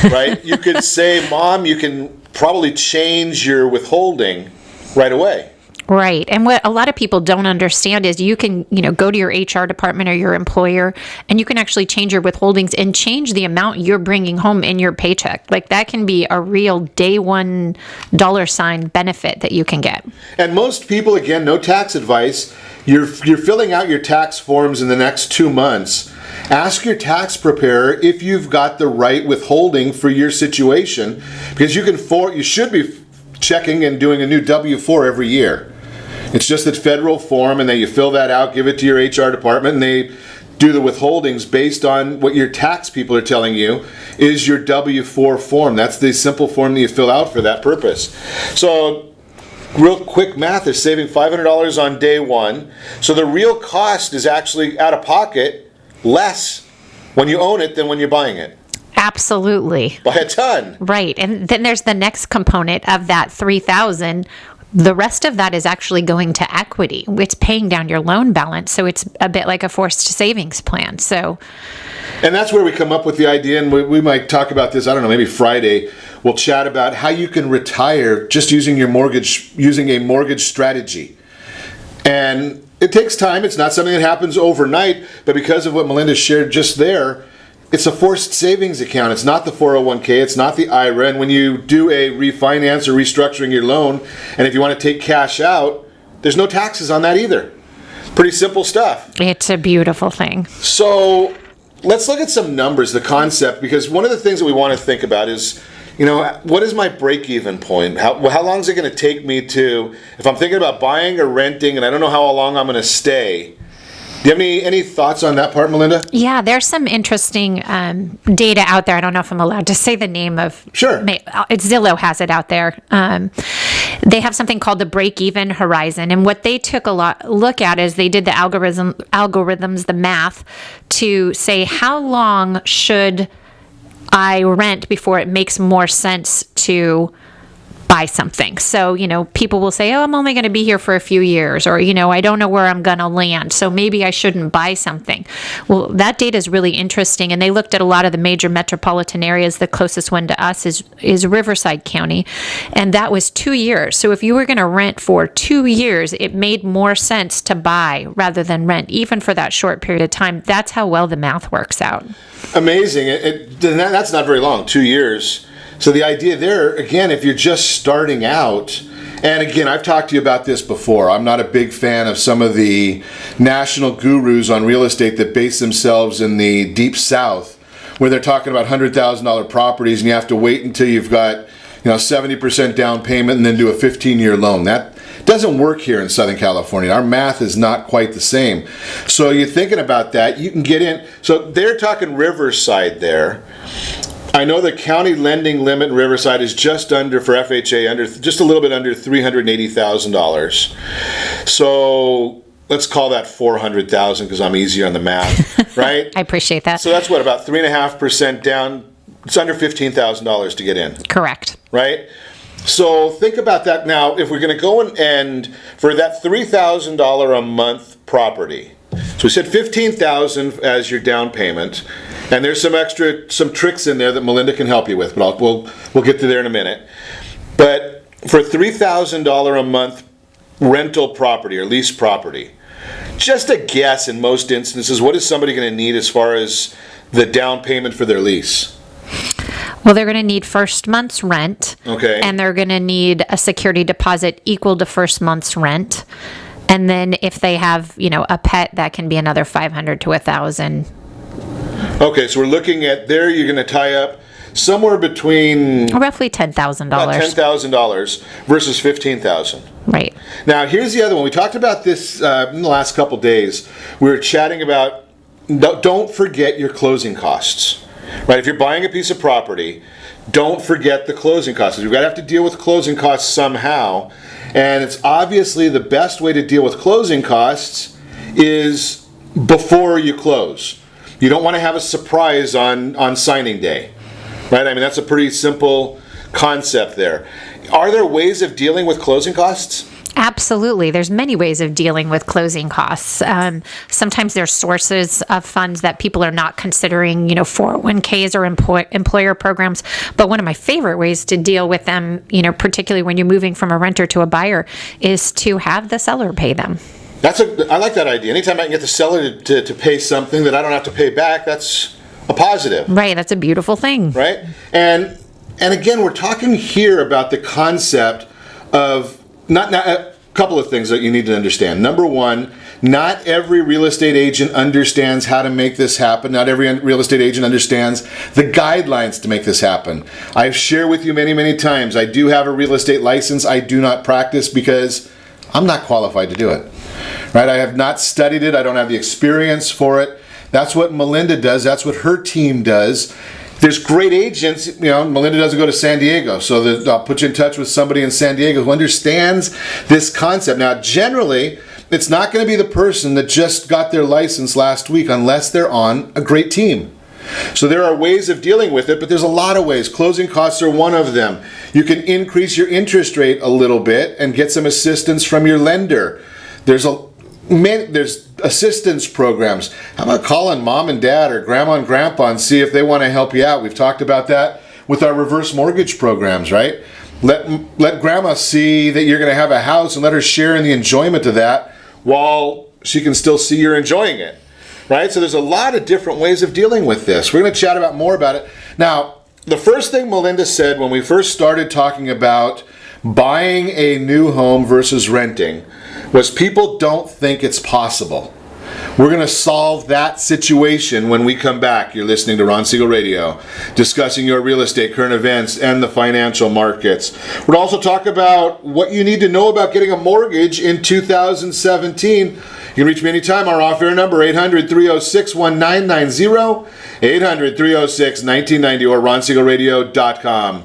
Speaker 2: right, you could say, Mom, you can probably change your withholding right away.
Speaker 9: Right. And what a lot of people don't understand is you can, go to your HR department or your employer, and you can actually change your withholdings and change the amount you're bringing home in your paycheck. Like, that can be a real day one $ benefit that you can get.
Speaker 2: And most people, again, no tax advice. You're filling out your tax forms in the next 2 months. Ask your tax preparer if you've got the right withholding for your situation, because you should be checking and doing a new W-4 every year. It's just that federal form, and then you fill that out, give it to your HR department, and they do the withholdings based on what your tax people are telling you is your W-4 form. That's the simple form that you fill out for that purpose. So, real quick math, they're saving $500 on day one. So the real cost is actually out of pocket less when you own it than when you're buying it.
Speaker 9: Absolutely.
Speaker 2: By a ton.
Speaker 9: Right. And then there's the next component of that 3,000. The rest of that is actually going to equity. It's paying down your loan balance. So it's a bit like a forced savings plan.
Speaker 2: And that's where we come up with the idea, and we might talk about this, I don't know, maybe Friday. We'll chat about how you can retire just using a mortgage strategy. And it takes time. It's not something that happens overnight, but because of what Melinda shared just there, it's a forced savings account. It's not the 401k. It's not the IRA. And when you do a refinance or restructuring your loan, and if you want to take cash out, there's no taxes on that either. Pretty simple stuff.
Speaker 9: It's a beautiful thing.
Speaker 2: So let's look at some numbers, the concept, because one of the things that we want to think about is, what is my break-even point? How long is it going to take me to, if I'm thinking about buying or renting, and I don't know how long I'm going to stay. Do you have any thoughts on that part, Melinda?
Speaker 9: Yeah, there's some interesting data out there. I don't know if I'm allowed to say the name of.
Speaker 2: Sure.
Speaker 9: Zillow has it out there. They have something called the break-even horizon, and what they took a look at is they did the algorithms, the math, to say how long should I rent before it makes more sense to buy something. So, people will say, I'm only going to be here for a few years, or, I don't know where I'm going to land, so maybe I shouldn't buy something. Well, that data is really interesting, and they looked at a lot of the major metropolitan areas. The closest one to us is Riverside County, and that was 2 years. So if you were going to rent for 2 years, it made more sense to buy rather than rent, even for that short period of time. That's how well the math works out.
Speaker 2: Amazing. That's not very long, 2 years. So the idea there, again, if you're just starting out, and again, I've talked to you about this before. I'm not a big fan of some of the national gurus on real estate that base themselves in the deep south, where they're talking about $100,000 properties, and you have to wait until you've got 70% down payment and then do a 15-year loan. That doesn't work here in Southern California. Our math is not quite the same. So you're thinking about that, you can get in. So they're talking Riverside there. I know the county lending limit in Riverside is just under, for FHA, just a little bit under $380,000. So let's call that $400,000 because I'm easier on the math, right?
Speaker 9: I appreciate that.
Speaker 2: So that's what, about 3.5% down. It's under $15,000 to get in.
Speaker 9: Correct.
Speaker 2: Right? So think about that now. If we're going to go and for that $3,000 a month property, so we said $15,000 as your down payment, and there's some tricks in there that Melinda can help you with, but we'll get to there in a minute. But for $3,000 a month rental property or lease property, just a guess in most instances, what is somebody going to need as far as the down payment for their lease?
Speaker 9: Well, they're going to need first month's rent.
Speaker 2: Okay.
Speaker 9: And they're going to need a security deposit equal to first month's rent. And then if they have, a pet, that can be another $500 to $1,000.
Speaker 2: Okay, so we're looking at there, you're going to tie up somewhere between
Speaker 9: roughly $10,000.
Speaker 2: About $10,000 versus $15,000.
Speaker 9: Right.
Speaker 2: Now, here's the other one. We talked about this in the last couple days. We were chatting about don't forget your closing costs. Right? If you're buying a piece of property, don't forget the closing costs. You've got to have to deal with closing costs somehow. And it's obviously the best way to deal with closing costs is before you close. You don't want to have a surprise on signing day, right? I mean, that's a pretty simple concept there. Are there ways of dealing with closing costs?
Speaker 9: Absolutely. There's many ways of dealing with closing costs. Sometimes there's sources of funds that people are not considering, 401ks or employer programs. But one of my favorite ways to deal with them, particularly when you're moving from a renter to a buyer, is to have the seller pay them.
Speaker 2: I like that idea. Anytime I can get the seller to pay something that I don't have to pay back, that's a positive.
Speaker 9: Right. That's a beautiful thing.
Speaker 2: Right? And again, we're talking here about the concept of not a couple of things that you need to understand. Number one, not every real estate agent understands how to make this happen. Not every real estate agent understands the guidelines to make this happen. I've shared with you many, many times, I do have a real estate license. I do not practice because I'm not qualified to do it. Right? I have not studied it. I don't have the experience for it. That's what Melinda does. That's what her team does. There's great agents, Melinda doesn't go to San Diego, so I'll put you in touch with somebody in San Diego who understands this concept. Now, generally, it's not going to be the person that just got their license last week unless they're on a great team. So there are ways of dealing with it, but there's a lot of ways. Closing costs are one of them. You can increase your interest rate a little bit and get some assistance from your lender. There's assistance programs. How about calling mom and dad or grandma and grandpa and see if they want to help you out? We've talked about that with our reverse mortgage programs, right? Let grandma see that you're going to have a house and let her share in the enjoyment of that while she can still see you're enjoying it, right? So there's a lot of different ways of dealing with this. We're going to chat about more about it. Now, the first thing Melinda said when we first started talking about buying a new home versus renting was people don't think it's possible. We're going to solve that situation when we come back. You're listening to Ron Siegel Radio, discussing your real estate, current events, and the financial markets. We'll also talk about what you need to know about getting a mortgage in 2017. You can reach me anytime. Our off-air number, 800-306-1990, 800-306-1990, or ronsiegelradio.com.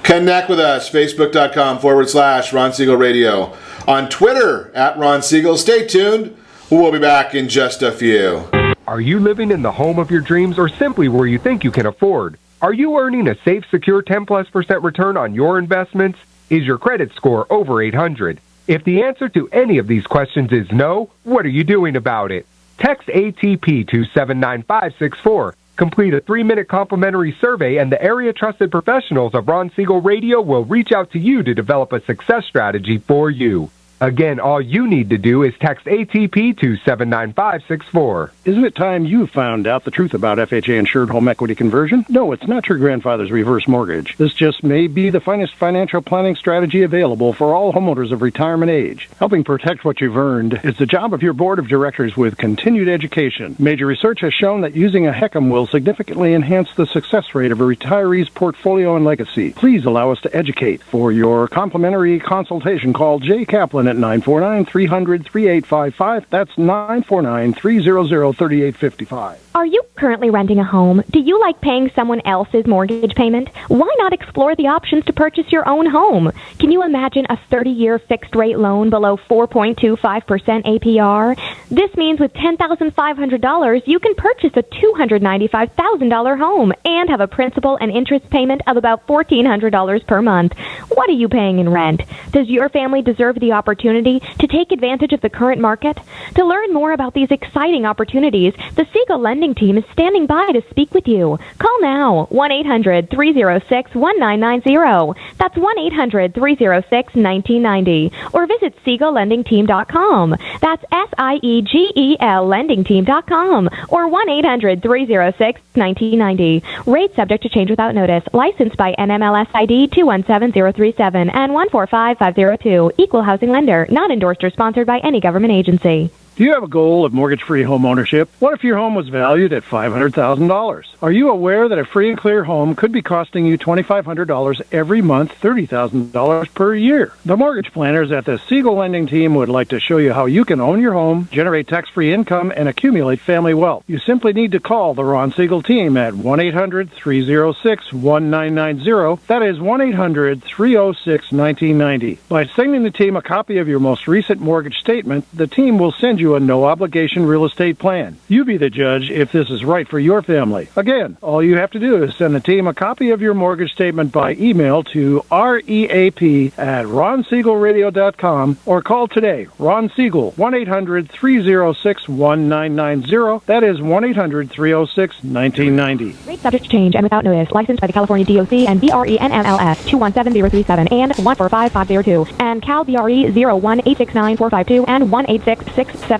Speaker 2: Connect with us, facebook.com/Ron Siegel Radio. On Twitter, @Ron Siegel. Stay tuned. We'll be back in just a few.
Speaker 5: Are you living in the home of your dreams or simply where you think you can afford? Are you earning a safe, secure 10+% return on your investments? Is your credit score over 800? If the answer to any of these questions is no, what are you doing about it? Text ATP to 79564. Complete a 3-minute complimentary survey, and the area-trusted professionals of Ron Siegel Radio will reach out to you to develop a success strategy for you. Again, all you need to do is text ATP to 79564.
Speaker 7: Isn't it time you found out the truth about FHA-insured home equity conversion? No, it's not your grandfather's reverse mortgage. This just may be the finest financial planning strategy available for all homeowners of retirement age. Helping protect what you've earned is the job of your board of directors with continued education. Major research has shown that using a HECM will significantly enhance the success rate of a retiree's portfolio and legacy. Please allow us to educate. For your complimentary consultation, call Jay Kaplan at 949-300-3855. That's 949-300-3855.
Speaker 8: Are you currently renting a home? Do you like paying someone else's mortgage payment? Why not explore the options to purchase your own home? Can you imagine a 30-year fixed-rate loan below 4.25% APR? This means with $10,500, you can purchase a $295,000 home and have a principal and interest payment of about $1,400 per month. What are you paying in rent? Does your family deserve the opportunity to take advantage of the current market? To learn more about these exciting opportunities, the Siegel Lending Team is standing by to speak with you. Call now, 1-800-306-1990. That's 1-800-306-1990. Or visit SiegelLendingTeam.com. That's SIEGEL LendingTeam.com. Or 1-800-306-1990. Rate subject to change without notice. Licensed by NMLS ID 217037 and 145502. Equal housing lender. Not endorsed or sponsored by any government agency.
Speaker 11: Do you have a goal of mortgage-free home ownership? What if your home was valued at $500,000? Are you aware that a free and clear home could be costing you $2,500 every month, $30,000 per year? The mortgage planners at the Siegel lending team would like to show you how you can own your home, generate tax-free income, and accumulate family wealth. You simply need to call the Ron Siegel team at 1-800-306-1990. That is 1-800-306-1990. By sending the team a copy of your most recent mortgage statement, the team will send you a no-obligation real estate plan. You be the judge if this is right for your family. Again, all you have to do is send the team a copy of your mortgage statement by email to reap@ronsiegelradio.com or call today. Ron Siegel, 1-800-306-1990. That is 1-800-306-1990.
Speaker 8: Rate subject to change and without notice. Licensed by the California DOC and BRENMLS 217037 and 145502 and Cal BRE 01869452 and 1866775.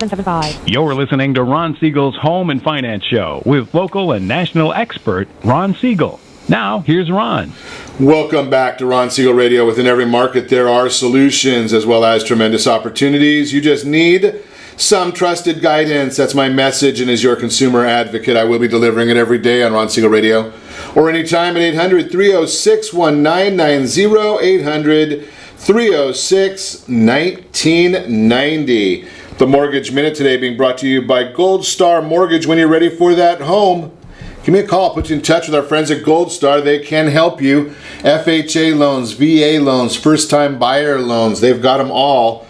Speaker 10: You're listening to Ron Siegel's Home and Finance Show with local and national expert Ron Siegel. Now, here's Ron.
Speaker 2: Welcome back to Ron Siegel Radio. Within every market, there are solutions as well as tremendous opportunities. You just need some trusted guidance. That's my message, and as your consumer advocate, I will be delivering it every day on Ron Siegel Radio or anytime at 800-306-1990, 800-306-1990. The Mortgage Minute today being brought to you by Gold Star Mortgage. When you're ready for that home, give me a call. Put you in touch with our friends at Gold Star. They can help you. FHA loans, VA loans, first-time buyer loans. They've got them all.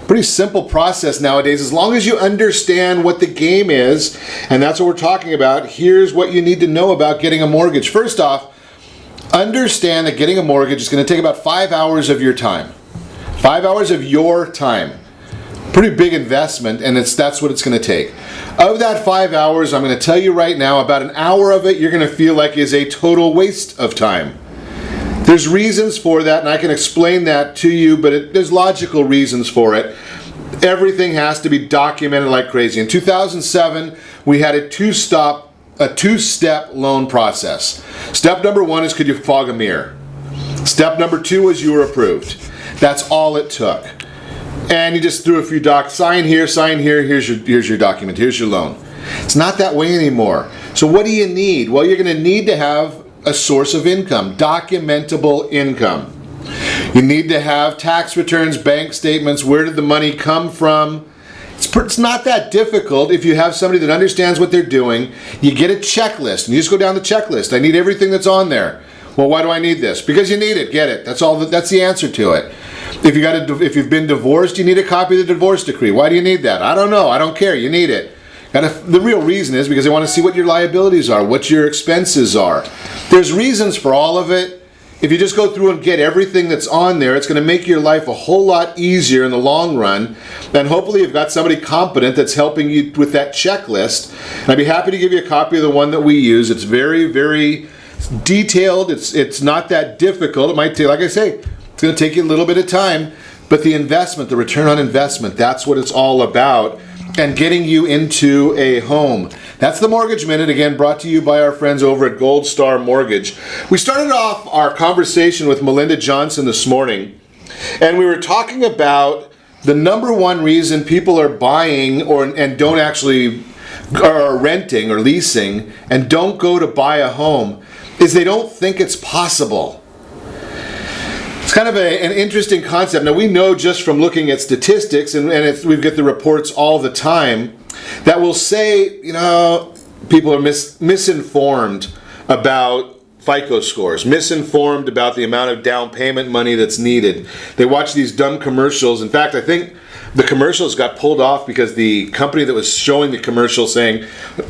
Speaker 2: Pretty simple process nowadays as long as you understand what the game is. And that's what we're talking about. Here's what you need to know about getting a mortgage. First off, understand that getting a mortgage is going to take about 5 hours of your time. 5 hours of your time. Pretty big investment, and that's what it's going to take. Of that 5 hours, I'm going to tell you right now, about an hour of it you're going to feel like is a total waste of time. There's reasons for that, and I can explain that to you, but there's logical reasons for it. Everything has to be documented like crazy. In 2007, we had a two-step loan process. Step number one is, could you fog a mirror? Step number two was you were approved. That's all it took. And you just threw a few sign here, here's your document, here's your loan. It's not that way anymore. So what do you need? Well, you're going to need to have a source of income, documentable income. You need to have tax returns, bank statements, where did the money come from? It's not that difficult if you have somebody that understands what they're doing. You get a checklist, and you just go down the checklist. I need everything that's on there. Well, why do I need this? Because you need it. Get it. That's all. That's the answer to it. If you've been divorced, you need a copy of the divorce decree. Why do you need that? I don't know. I don't care. You need it. The real reason is because they want to see what your liabilities are, what your expenses are. There's reasons for all of it. If you just go through and get everything that's on there, it's going to make your life a whole lot easier in the long run. And hopefully you've got somebody competent that's helping you with that checklist. And I'd be happy to give you a copy of the one that we use. It's very, very detailed. It's not that difficult. It might take, like I say, it's going to take you a little bit of time. But the investment, the return on investment, that's what it's all about. And getting you into a home. That's the Mortgage Minute, again, brought to you by our friends over at Gold Star Mortgage. We started off our conversation with Melinda Johnson this morning, and we were talking about the number one reason people are buying and don't actually are renting or leasing and don't go to buy a home is they don't think it's possible. It's kind of an interesting concept. Now, we know just from looking at statistics, and we get the reports all the time, that will say, people are misinformed about FICO scores, misinformed about the amount of down payment money that's needed. They watch these dumb commercials. In fact, I think the commercials got pulled off because the company that was showing the commercial saying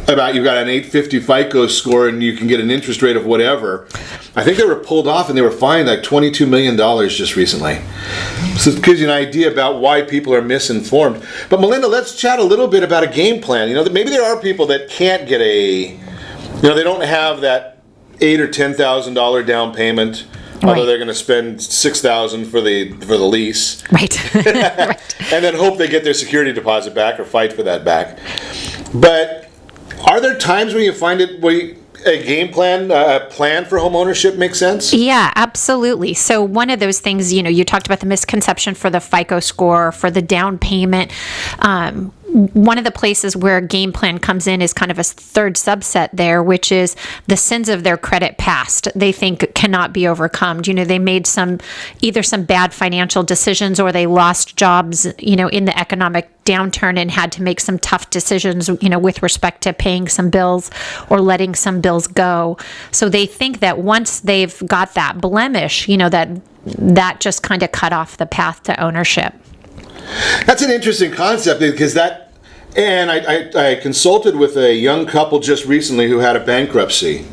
Speaker 2: about you've got an 850 FICO score and you can get an interest rate of whatever, I think they were pulled off and they were fined like $22 million just recently. So it gives you an idea about why people are misinformed. But Melinda, let's chat a little bit about a game plan. Maybe there are people that can't get they don't have that $8,000 or $10,000 down payment. Although they're going to spend $6,000 for the lease,
Speaker 9: right?
Speaker 2: Right. And then hope they get their security deposit back or fight for that back. But are there times when you find it where a game plan, a plan for home ownership makes sense?
Speaker 9: Yeah, absolutely. So one of those things, you talked about the misconception for the FICO score, for the down payment. one of the places where game plan comes in is kind of a third subset there, which is the sins of their credit past. They think cannot be overcome. They made either some bad financial decisions, or they lost jobs, in the economic downturn and had to make some tough decisions, with respect to paying some bills or letting some bills go. So they think that once they've got that blemish, that just kind of cut off the path to ownership.
Speaker 2: That's an interesting concept, because I consulted with a young couple just recently who had a bankruptcy.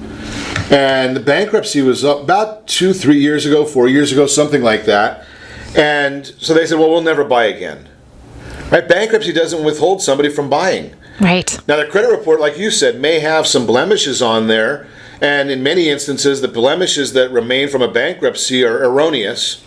Speaker 2: And the bankruptcy was about 4 years ago, something like that. And so they said, well, we'll never buy again. Right? Bankruptcy doesn't withhold somebody from buying.
Speaker 9: Right.
Speaker 2: Now, the credit report, like you said, may have some blemishes on there. And in many instances, the blemishes that remain from a bankruptcy are erroneous.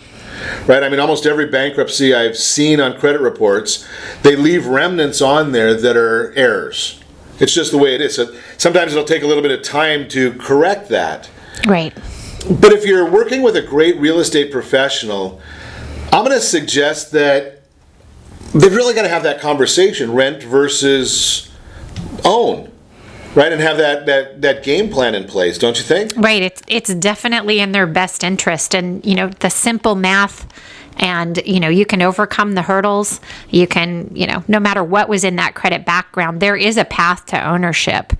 Speaker 2: Right? I mean, almost every bankruptcy I've seen on credit reports, they leave remnants on there that are errors. It's just the way it is. So sometimes it'll take a little bit of time to correct that.
Speaker 9: Right.
Speaker 2: But if you're working with a great real estate professional, I'm going to suggest that they've really got to have that conversation, rent versus own. Right, and have that game plan in place, don't you think?
Speaker 9: Right, it's definitely in their best interest, and the simple math, and you can overcome the hurdles. You can, no matter what was in that credit background, there is a path to ownership,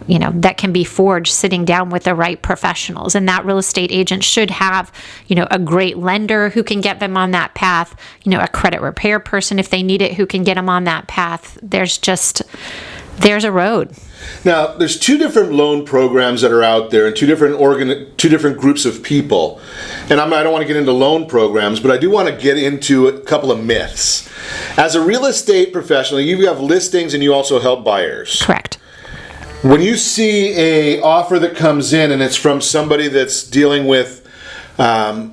Speaker 9: that can be forged sitting down with the right professionals, and that real estate agent should have, a great lender who can get them on that path. A credit repair person if they need it who can get them on that path. There's a road.
Speaker 2: Now, there's two different loan programs that are out there, and two different groups of people. And I don't want to get into loan programs, but I do want to get into a couple of myths. As a real estate professional, you have listings and you also help buyers.
Speaker 9: Correct.
Speaker 2: When you see a offer that comes in and it's from somebody that's dealing with that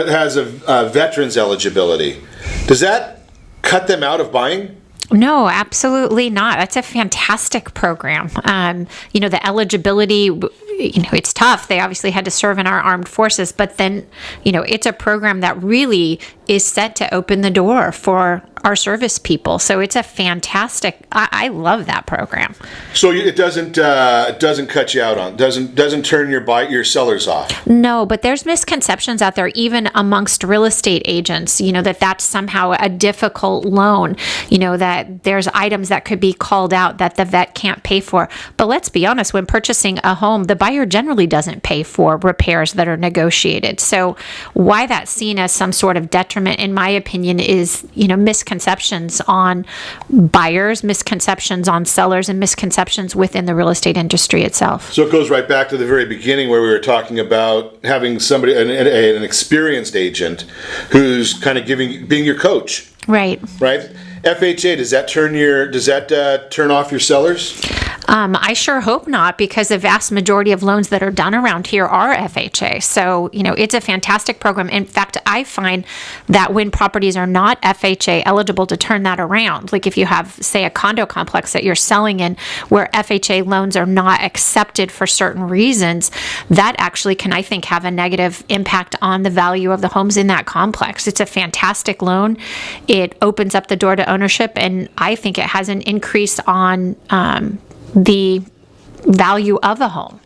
Speaker 2: has a veteran's eligibility, does that cut them out of buying?
Speaker 9: No, absolutely not. That's a fantastic program. The eligibility, it's tough. They obviously had to serve in our armed forces, but then, it's a program that really is set to open the door for our service people. So it's a fantastic, I love that program.
Speaker 2: So it doesn't cut you out on, doesn't turn your sellers off?
Speaker 9: No, but there's misconceptions out there, even amongst real estate agents, that's somehow a difficult loan, that there's items that could be called out that the vet can't pay for. But let's be honest, when purchasing a home, the buyer generally doesn't pay for repairs that are negotiated. So why that's seen as some sort of detriment, in my opinion, is, misconceptions on buyers, misconceptions on sellers, and misconceptions within the real estate industry itself.
Speaker 2: So it goes right back to the very beginning where we were talking about having somebody, an experienced agent who's kind of being your coach.
Speaker 9: Right.
Speaker 2: Right? FHA, does that turn off your sellers?
Speaker 9: I sure hope not, because the vast majority of loans that are done around here are FHA. So, it's a fantastic program. In fact, I find that when properties are not FHA eligible, to turn that around. Like if you have, say, a condo complex that you're selling in where FHA loans are not accepted for certain reasons, that actually can, I think, have a negative impact on the value of the homes in that complex. It's a fantastic loan. It opens up the door to ownership, and I think it has an increase on the value of a home.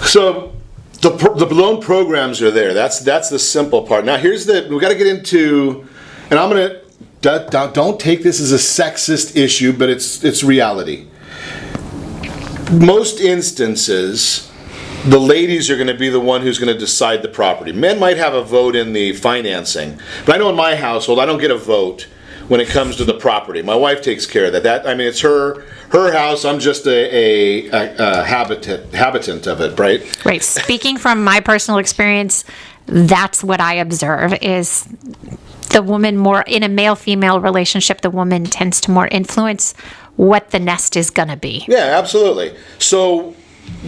Speaker 2: So the loan programs are there. That's the simple part. Now we got to get into, and I'm going to, don't take this as a sexist issue, but it's reality. Most instances, the ladies are going to be the one who's going to decide the property. Men might have a vote in the financing, but I know in my household I don't get a vote when it comes to the property. My wife takes care of that. It's her house. I'm just a habitant of it, right?
Speaker 9: Right. Speaking from my personal experience, that's what I observe is the woman more in a male-female relationship. The woman tends to more influence what the nest is going to be.
Speaker 2: Yeah, absolutely. So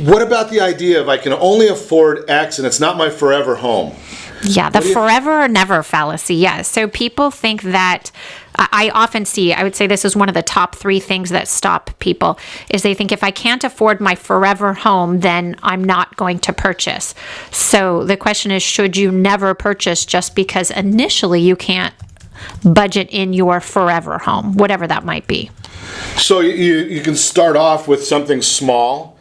Speaker 2: what about the idea of I can only afford X and it's not my forever home?
Speaker 9: Yeah, the forever or never fallacy. Yeah. So people think that, I often see, I would say this is one of the top 3 things that stop people, is they think if I can't afford my forever home, then I'm not going to purchase. So the question is, should you never purchase just because initially you can't budget in your forever home, whatever that might be.
Speaker 2: So you can start off with something small.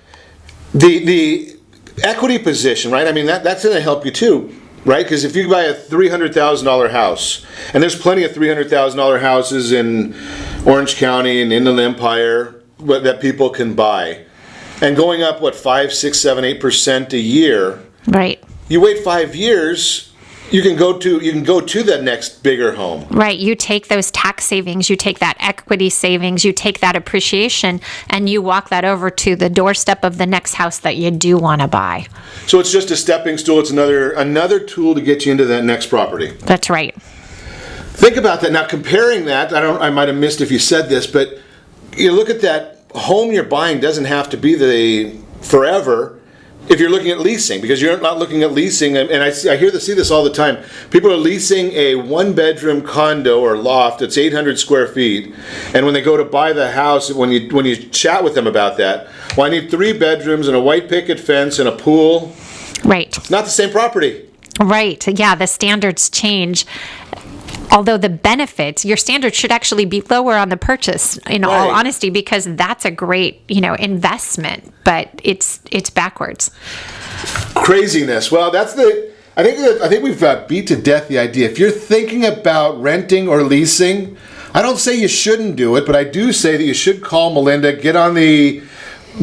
Speaker 2: The equity position, right? I mean, that's going to help you too, right? Because if you buy a $300,000 house, and there's plenty of $300,000 houses in Orange County and Inland Empire that people can buy, and going up 5, 6, 7, 8% a year.
Speaker 9: Right.
Speaker 2: You wait 5 years, you can go to that next bigger home.
Speaker 9: Right. You take those tax savings, you take that equity savings, you take that appreciation, and you walk that over to the doorstep of the next house that you do want to buy.
Speaker 2: So it's just a stepping stool. It's another tool to get you into that next property.
Speaker 9: That's right.
Speaker 2: Think about that. Now, comparing that, I might have missed if you said this, but you look at that home you're buying doesn't have to be the forever. If you're looking at leasing, because you're not looking at leasing, and I see this all the time. People are leasing a one-bedroom condo or loft that's 800 square feet, and when they go to buy the house, when you chat with them about that, well, I need 3 bedrooms and a white picket fence and a pool.
Speaker 9: Right.
Speaker 2: It's not the same property.
Speaker 9: Right. Yeah, the standards change. Although the benefits, your standards should actually be lower on the purchase, in all honesty, because that's a great, investment, but it's backwards.
Speaker 2: Craziness. Well, I think we've beat to death the idea. If you're thinking about renting or leasing, I don't say you shouldn't do it, but I do say that you should call Melinda, get on the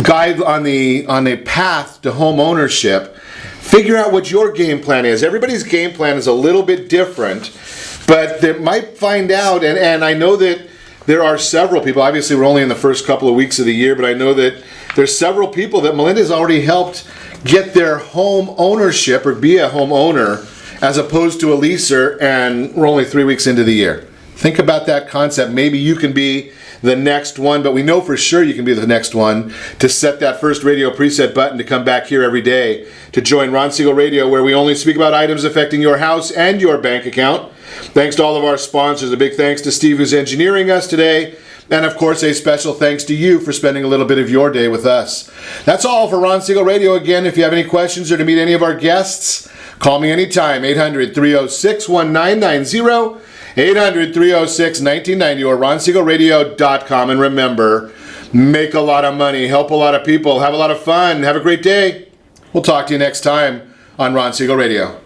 Speaker 2: guide on the path to home ownership. Figure out what your game plan is. Everybody's game plan is a little bit different. But they might find out, and I know that there are several people, obviously we're only in the first couple of weeks of the year, but I know that there's several people that Melinda's already helped get their home ownership or be a homeowner as opposed to a leaser, and we're only 3 weeks into the year. Think about that concept. Maybe you can be the next one, but we know for sure you can be the next one to set that first radio preset button to come back here every day to join Ron Siegel Radio, where we only speak about items affecting your house and your bank account. Thanks to all of our sponsors. A big thanks to Steve, who's engineering us today. And of course, a special thanks to you for spending a little bit of your day with us. That's all for Ron Siegel Radio. Again, if you have any questions or to meet any of our guests, call me anytime, 800-306-1990, 800-306-1990, or ronsiegelradio.com. And remember, make a lot of money, help a lot of people, have a lot of fun, have a great day. We'll talk to you next time on Ron Siegel Radio.